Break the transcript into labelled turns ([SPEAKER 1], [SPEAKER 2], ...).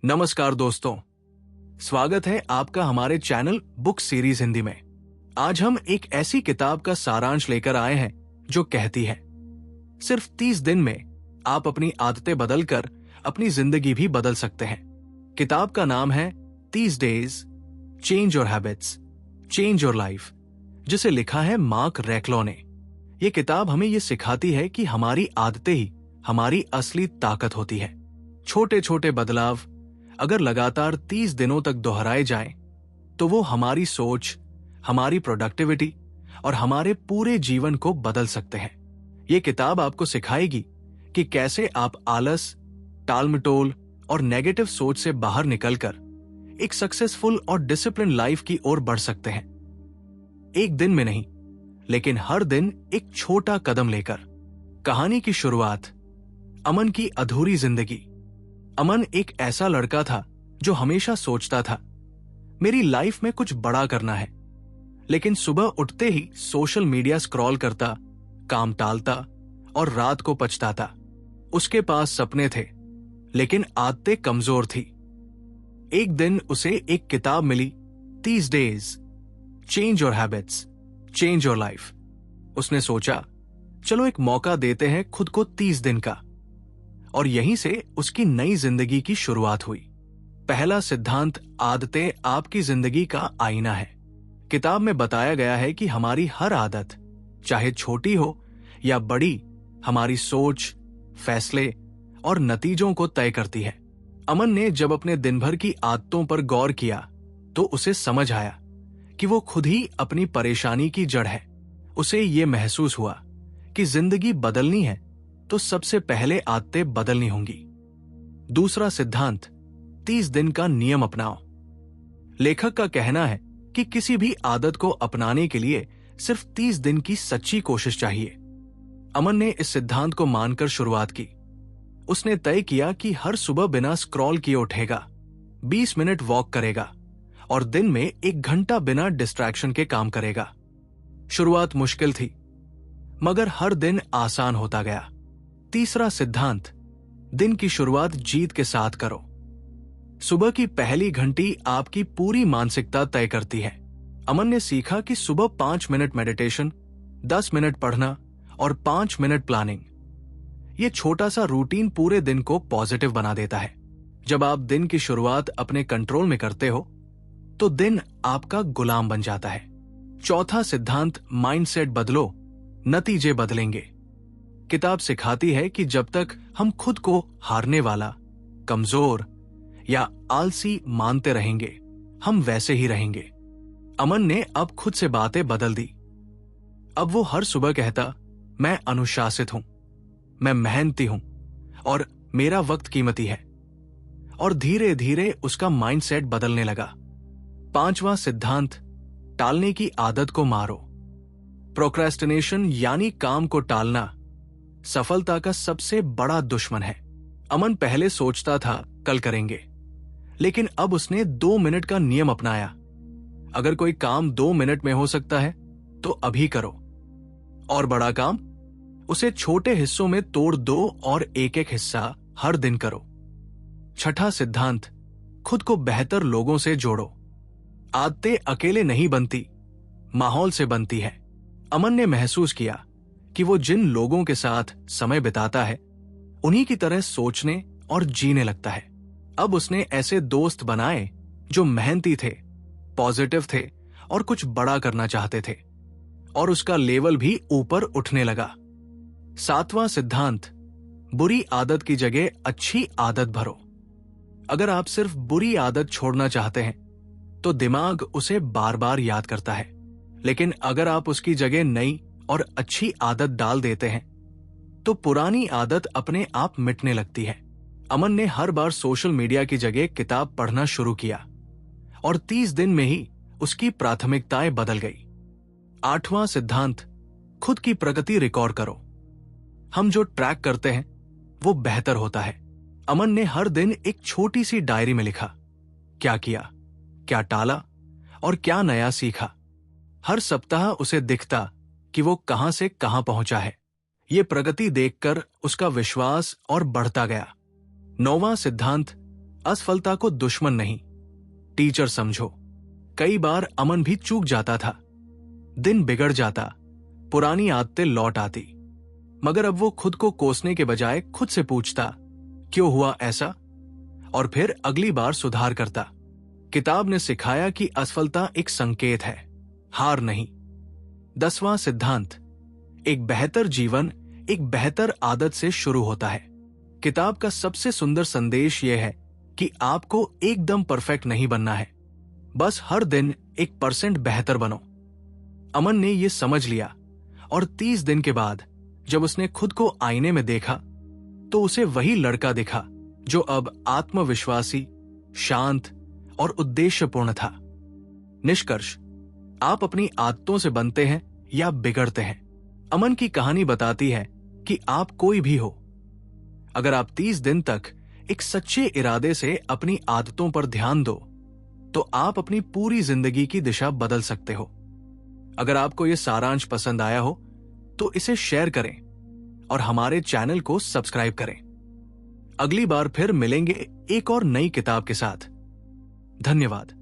[SPEAKER 1] नमस्कार दोस्तों, स्वागत है आपका हमारे चैनल बुक सीरीज हिंदी में। आज हम एक ऐसी किताब का सारांश लेकर आए हैं जो कहती है सिर्फ 30 दिन में आप अपनी आदतें बदलकर अपनी जिंदगी भी बदल सकते हैं। किताब का नाम है 30 days change your habits change your life, जिसे लिखा है मार्क रैकलो ने। यह किताब हमें यह सिखाती है कि हमारी आदतें ही हमारी असली ताकत होती है। छोटे छोटे बदलाव अगर लगातार 30 दिनों तक दोहराए जाएं, तो वो हमारी सोच, हमारी प्रोडक्टिविटी और हमारे पूरे जीवन को बदल सकते हैं। ये किताब आपको सिखाएगी कि कैसे आप आलस, टालमटोल और नेगेटिव सोच से बाहर निकलकर एक सक्सेसफुल और डिसिप्लिन लाइफ की ओर बढ़ सकते हैं। एक दिन में नहीं, लेकिन हर दिन एक छोटा कदम लेकर। कहानी की शुरुआत अमन की अधूरी जिंदगी। अमन एक ऐसा लड़का था जो हमेशा सोचता था, मेरी लाइफ में कुछ बड़ा करना है। लेकिन सुबह उठते ही सोशल मीडिया स्क्रॉल करता, काम टालता और रात को पछताता। उसके पास सपने थे, लेकिन आदतें कमजोर थी। एक दिन उसे एक किताब मिली, 30 days change your habits change your life. उसने सोचा, चलो एक मौका देते हैं खुद को 30 दिन का। और यहीं से उसकी नई जिंदगी की शुरुआत हुई। पहला सिद्धांत, आदतें आपकी जिंदगी का आईना है। किताब में बताया गया है कि हमारी हर आदत, चाहे छोटी हो या बड़ी, हमारी सोच, फैसले और नतीजों को तय करती है। अमन ने जब अपने दिन भर की आदतों पर गौर किया तो उसे समझ आया कि वो खुद ही अपनी परेशानी की जड़ है। उसे ये महसूस हुआ कि जिंदगी बदलनी है तो सबसे पहले आदतें बदलनी होंगी। दूसरा सिद्धांत, 30 दिन का नियम अपनाओ। लेखक का कहना है कि किसी भी आदत को अपनाने के लिए सिर्फ 30 दिन की सच्ची कोशिश चाहिए। अमन ने इस सिद्धांत को मानकर शुरुआत की। उसने तय किया कि हर सुबह बिना स्क्रॉल किए उठेगा, 20 मिनट वॉक करेगा और दिन में 1 घंटा बिना डिस्ट्रैक्शन के काम करेगा। शुरुआत मुश्किल थी, मगर हर दिन आसान होता गया। तीसरा सिद्धांत, दिन की शुरुआत जीत के साथ करो। सुबह की पहली घंटी आपकी पूरी मानसिकता तय करती है। अमन ने सीखा कि सुबह 5 मिनट मेडिटेशन, 10 मिनट पढ़ना और 5 मिनट प्लानिंग, यह छोटा सा रूटीन पूरे दिन को पॉजिटिव बना देता है। जब आप दिन की शुरुआत अपने कंट्रोल में करते हो तो दिन आपका गुलाम बन जाता है। चौथा सिद्धांत, माइंडसेट बदलो, नतीजे बदलेंगे। किताब सिखाती है कि जब तक हम खुद को हारने वाला, कमजोर या आलसी मानते रहेंगे, हम वैसे ही रहेंगे। अमन ने अब खुद से बातें बदल दी। अब वो हर सुबह कहता, मैं अनुशासित हूं, मैं मेहनती हूं और मेरा वक्त कीमती है। और धीरे धीरे उसका माइंडसेट बदलने लगा। पांचवा सिद्धांत, टालने की आदत को मारो। प्रोक्रेस्टिनेशन यानी काम को टालना सफलता का सबसे बड़ा दुश्मन है। अमन पहले सोचता था कल करेंगे, लेकिन अब उसने 2 मिनट का नियम अपनाया। अगर कोई काम 2 मिनट में हो सकता है तो अभी करो। और बड़ा काम, उसे छोटे हिस्सों में तोड़ दो और एक एक हिस्सा हर दिन करो। छठा सिद्धांत, खुद को बेहतर लोगों से जोड़ो। आदतें अकेले नहीं बनती, माहौल से बनती है। अमन ने महसूस किया कि वो जिन लोगों के साथ समय बिताता है, उन्हीं की तरह सोचने और जीने लगता है। अब उसने ऐसे दोस्त बनाए जो मेहनती थे, पॉजिटिव थे और कुछ बड़ा करना चाहते थे, और उसका लेवल भी ऊपर उठने लगा। सातवां सिद्धांत, बुरी आदत की जगह अच्छी आदत भरो। अगर आप सिर्फ बुरी आदत छोड़ना चाहते हैं तो दिमाग उसे बार बार याद करता है, लेकिन अगर आप उसकी जगह नई और अच्छी आदत डाल देते हैं तो पुरानी आदत अपने आप मिटने लगती है। अमन ने हर बार सोशल मीडिया की जगह किताब पढ़ना शुरू किया और 30 दिन में ही उसकी प्राथमिकताएं बदल गई। आठवां सिद्धांत, खुद की प्रगति रिकॉर्ड करो। हम जो ट्रैक करते हैं वो बेहतर होता है। अमन ने हर दिन एक छोटी सी डायरी में लिखा, क्या किया, क्या टाला और क्या नया सीखा। हर सप्ताह उसे दिखता कि वो कहां से कहां पहुंचा है। ये प्रगति देखकर उसका विश्वास और बढ़ता गया। 9वां सिद्धांत, असफलता को दुश्मन नहीं, टीचर समझो। कई बार अमन भी चूक जाता था, दिन बिगड़ जाता, पुरानी आदतें लौट आती, मगर अब वो खुद को कोसने के बजाय खुद से पूछता, क्यों हुआ ऐसा, और फिर अगली बार सुधार करता। किताब ने सिखाया कि असफलता एक संकेत है, हार नहीं। 10वां सिद्धांत, एक बेहतर जीवन एक बेहतर आदत से शुरू होता है। किताब का सबसे सुंदर संदेश यह है कि आपको एकदम परफेक्ट नहीं बनना है, बस हर दिन 1% बेहतर बनो। अमन ने यह समझ लिया और 30 दिन के बाद जब उसने खुद को आईने में देखा तो उसे वही लड़का दिखा जो अब आत्मविश्वासी, शांत और उद्देश्यपूर्ण था। निष्कर्ष, आप अपनी आदतों से बनते हैं या बिगड़ते हैं। अमन की कहानी बताती है कि आप कोई भी हो, अगर आप 30 दिन तक एक सच्चे इरादे से अपनी आदतों पर ध्यान दो तो आप अपनी पूरी जिंदगी की दिशा बदल सकते हो। अगर आपको यह सारांश पसंद आया हो तो इसे शेयर करें और हमारे चैनल को सब्सक्राइब करें। अगली बार फिर मिलेंगे एक और नई किताब के साथ। धन्यवाद।